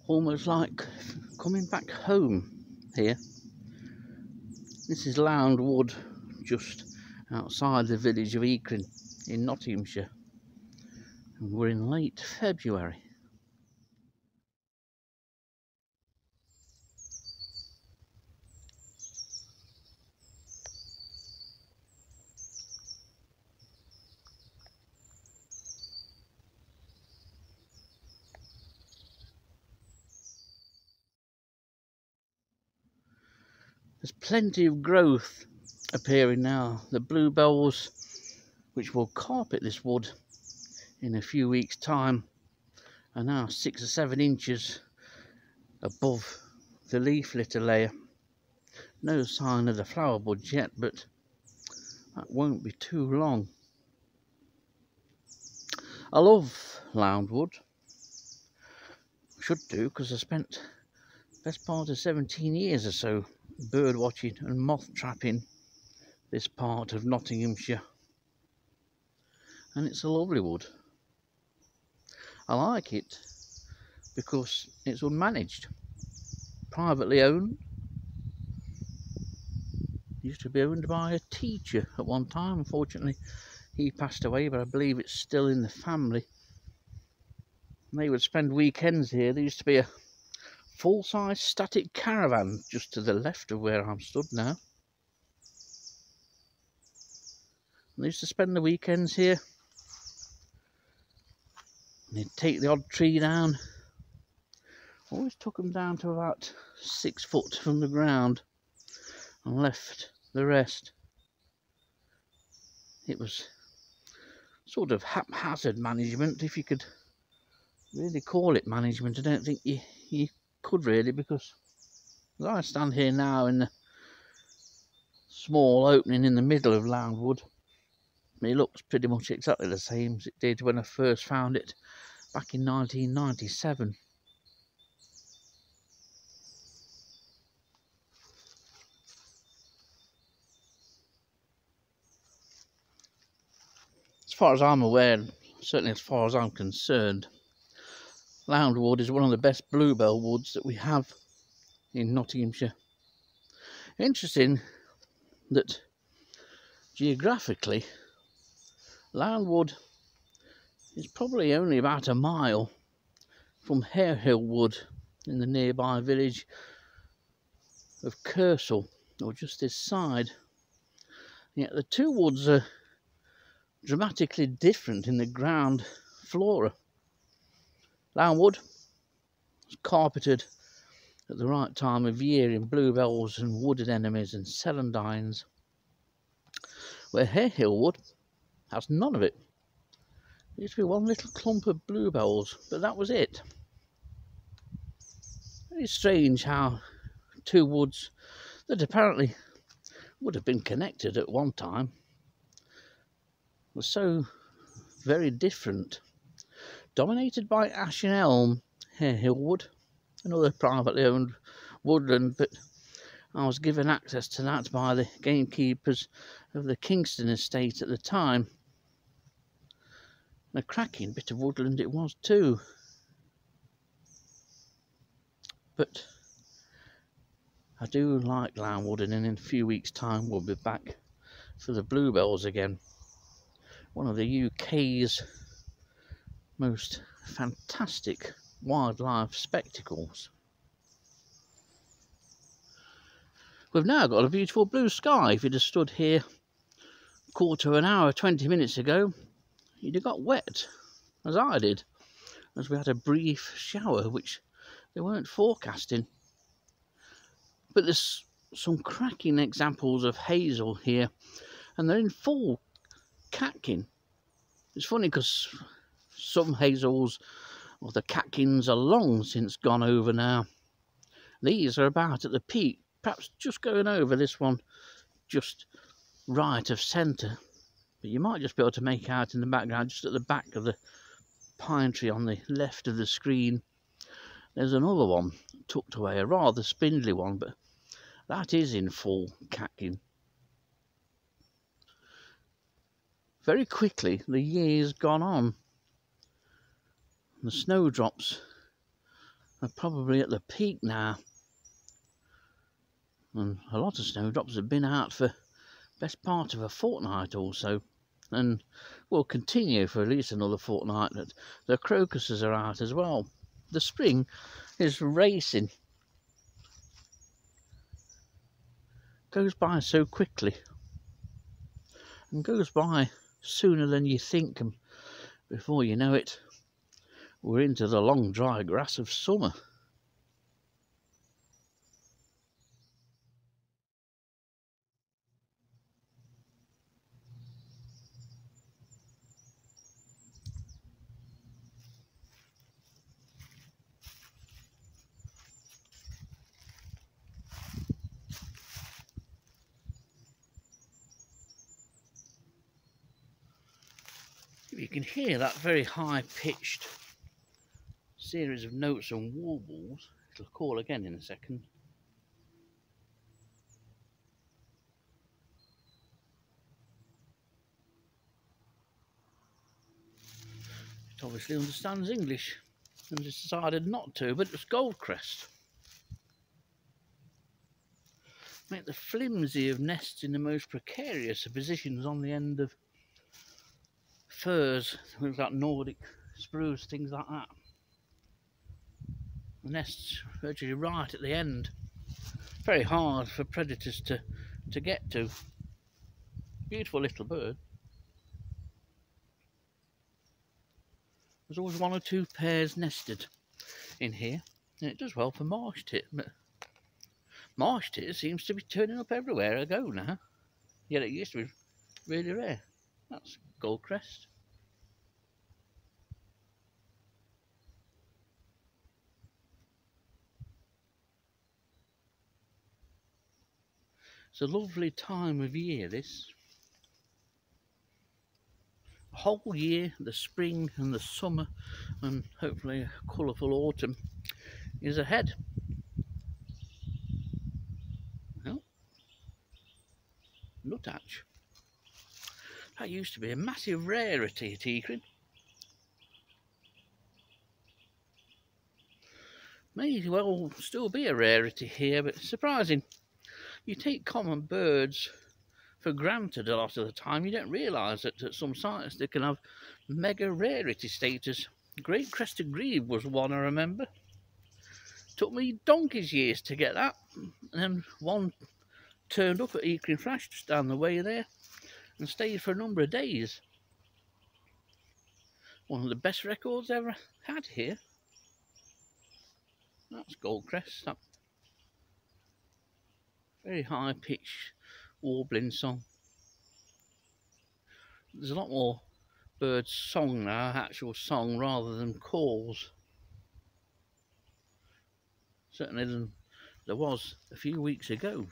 almost like coming back home here. This is Lound Wood, just outside the village of Ekrin in Nottinghamshire, and we're in late February. There's plenty of growth appearing now. The bluebells, which will carpet this wood in a few weeks' time, are now 6 or 7 inches above the leaf litter layer. No sign of the flower buds yet, but that won't be too long. I love Lound Wood. Should do, because I spent the best part of 17 years or so bird watching and moth trapping this part of Nottinghamshire, and it's a lovely wood. I like it because it's unmanaged, privately owned. It used to be owned by a teacher at one time. Unfortunately he passed away, but I believe it's still in the family. And they would spend weekends here. There used to be a full-size static caravan just to the left of where I'm stood now. And they used to spend the weekends here. And they'd take the odd tree down. Always took them down to about 6 foot from the ground and left the rest. It was sort of haphazard management, if you could really call it management. I don't think you could really, because as I stand here now in the small opening in the middle of Lound Wood, it looks pretty much exactly the same as it did when I first found it back in 1997. As far as I'm aware, certainly as far as I'm concerned, Lound Wood is one of the best bluebell woods that we have in Nottinghamshire. Interesting that geographically, Lound Wood is probably only about a mile from Harehill Wood in the nearby village of Kersal, or just this side. Yet the two woods are dramatically different in the ground flora. Lound Wood is carpeted at the right time of year in bluebells and wood anemones and celandines, where Harehill Wood has none of it. There used to be one little clump of bluebells, but that was it. Very strange how two woods that apparently would have been connected at one time were so very different. Dominated by ash and elm, Harehill Wood, another privately owned woodland, but I was given access to that by the gamekeepers of the Kingston estate at the time. A cracking bit of woodland it was too. But I do like Lound Wood, and in a few weeks' time we'll be back for the bluebells again. One of the UK's most fantastic wildlife spectacles. We've now got a beautiful blue sky. If you'd have stood here a quarter of an hour, 20 minutes ago, you'd have got wet, as I did, as we had a brief shower, which they weren't forecasting. But there's some cracking examples of hazel here, and they're in full catkin. It's funny because some hazels, or the catkins, are long since gone over now. These are about at the peak, perhaps just going over. This one just right of centre, but you might just be able to make out in the background, just at the back of the pine tree on the left of the screen, there's another one tucked away, a rather spindly one, but that is in full catkin. Very quickly the year's gone on. The snowdrops are probably at the peak now, and a lot of snowdrops have been out for best part of a fortnight or so, and will continue for at least another fortnight. That the crocuses are out as well. The spring is racing, goes by so quickly, and goes by sooner than you think, and before you know it, we're into the long dry grass of summer. You can hear that very high-pitched series of notes and warbles. It'll call again in a second. It obviously understands English and has decided not to, but it's goldcrest. Make the flimsy of nests in the most precarious of positions on the end of firs, things like Nordic spruce, things like that. The nest's virtually right at the end. Very hard for predators to get to. Beautiful little bird. There's always one or two pairs nested in here, and it does well for marsh tit, but marsh tit seems to be turning up everywhere I go now, yet it used to be really rare. That's goldcrest. It's a lovely time of year, this. The whole year, the spring and the summer, and hopefully a colourful autumn is ahead. Well, nuthatch. That used to be a massive rarity at Eakring. May well still be a rarity here, but surprising. You take common birds for granted a lot of the time. You don't realise that at some sites they can have mega rarity status. Great crested grebe was one I remember. Took me donkey's years to get that, and then one turned up at Eakring Flash just down the way there and stayed for a number of days. One of the best records ever had here. That's goldcrest. That very high pitched warbling song. There's a lot more bird song now, actual song rather than calls. Certainly than there was a few weeks ago.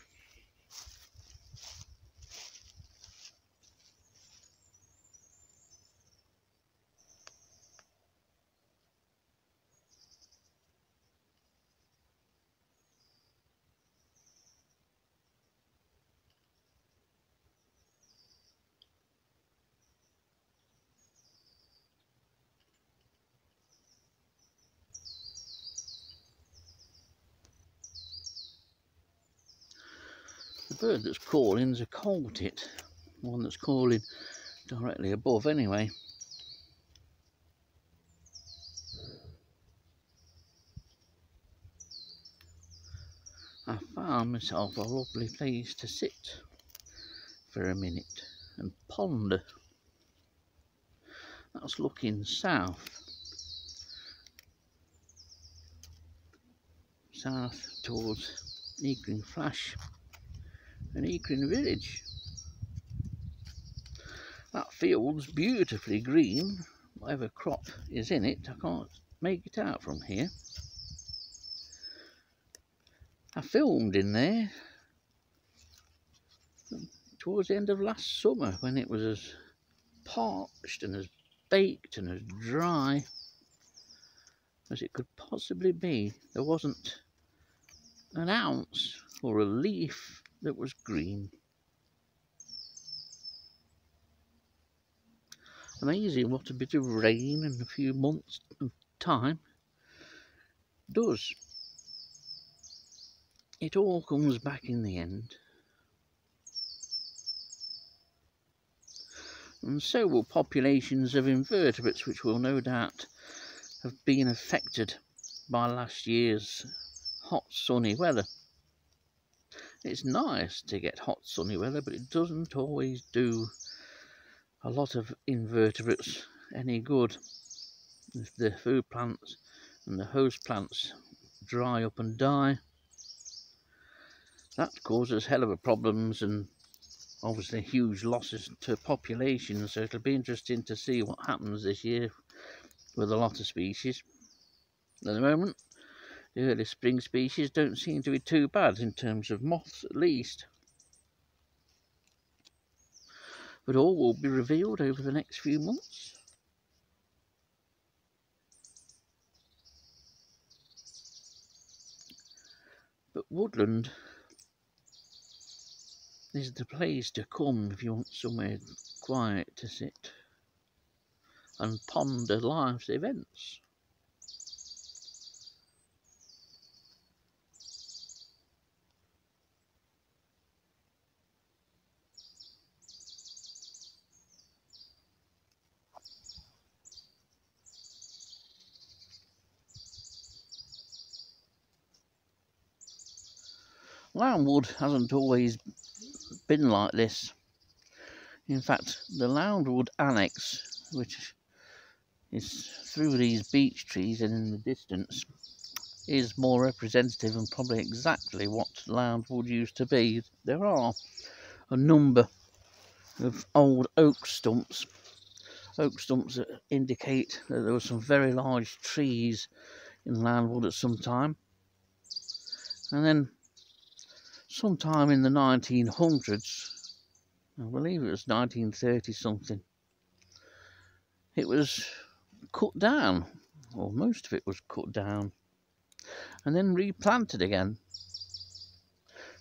The bird that's calling is a coal tit, one that's calling directly above anyway. I found myself a lovely place to sit for a minute and ponder. That's looking south towards Eakring Flash and Eakring Village. That field's beautifully green, whatever crop is in it. I can't make it out from here. I filmed in there towards the end of last summer when it was as parched and as baked and as dry as it could possibly be. There wasn't an ounce or a leaf that was green. Amazing what a bit of rain in a few months of time does. It all comes back in the end. And so will populations of invertebrates, which will no doubt have been affected by last year's hot sunny weather. It's nice to get hot sunny weather, but it doesn't always do a lot of invertebrates any good. If the food plants and the host plants dry up and die, that causes hell of a problems and obviously huge losses to populations. So it'll be interesting to see what happens this year with a lot of species. At the moment, the early spring species don't seem to be too bad in terms of moths at least. But all will be revealed over the next few months. But woodland is the place to come if you want somewhere quiet to sit and ponder life's events. Lound Wood hasn't always been like this. In fact, the Lound Wood annex, which is through these beech trees and in the distance, is more representative and probably exactly what Lound Wood used to be. There are a number of old oak stumps that indicate that there were some very large trees in Lound Wood at some time. And then sometime in the 1900s, I believe it was 1930 something, it was cut down, or most of it was cut down, and then replanted again.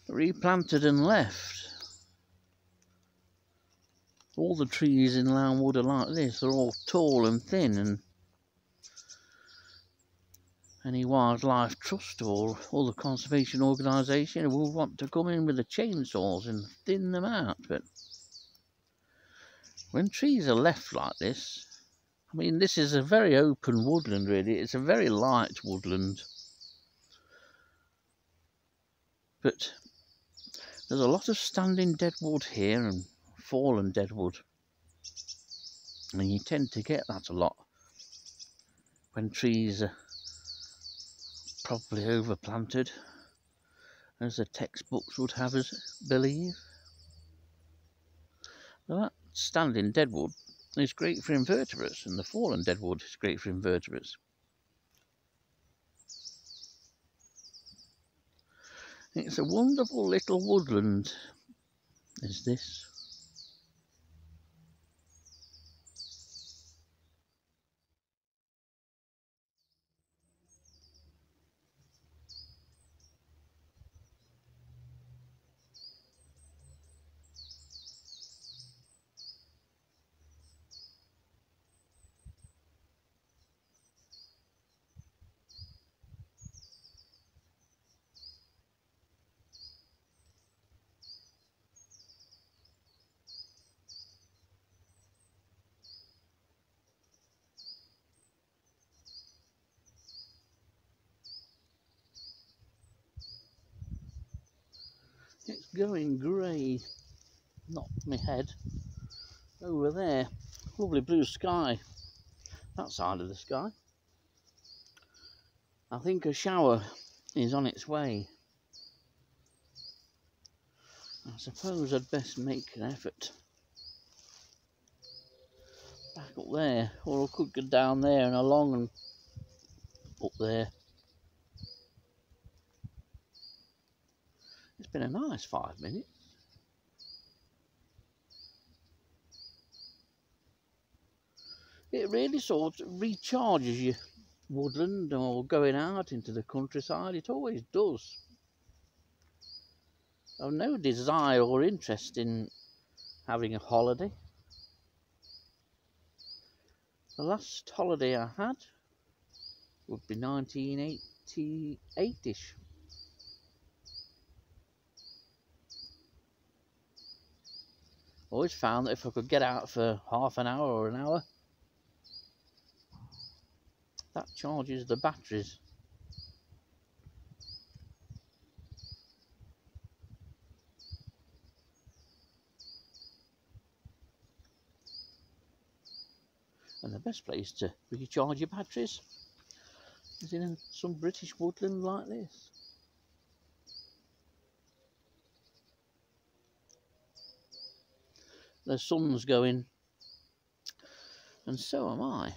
Replanted and left. All the trees in Lound Wood are like this. They're all tall and thin, and any wildlife trust or the conservation organisation will want to come in with the chainsaws and thin them out. But when trees are left like this, I mean, this is a very open woodland really. It's a very light woodland, but there's a lot of standing deadwood here and fallen deadwood, and you tend to get that a lot when trees are probably overplanted, as the textbooks would have us believe. Now that standing deadwood is great for invertebrates, and the fallen deadwood is great for invertebrates. It's a wonderful little woodland, is this. It's going grey, not my head. Over there, lovely blue sky, that side of the sky. I think a shower is on its way. I suppose I'd best make an effort back up there, or I could go down there and along and up there. It's been a nice 5 minutes. It really sort of recharges your woodland, or going out into the countryside. It always does. I've no desire or interest in having a holiday. The last holiday I had would be 1980. 28ish. Always found that if I could get out for half an hour or an hour, that charges the batteries. And the best place to recharge your batteries is in some British woodland like this. The sun's going, and so am I.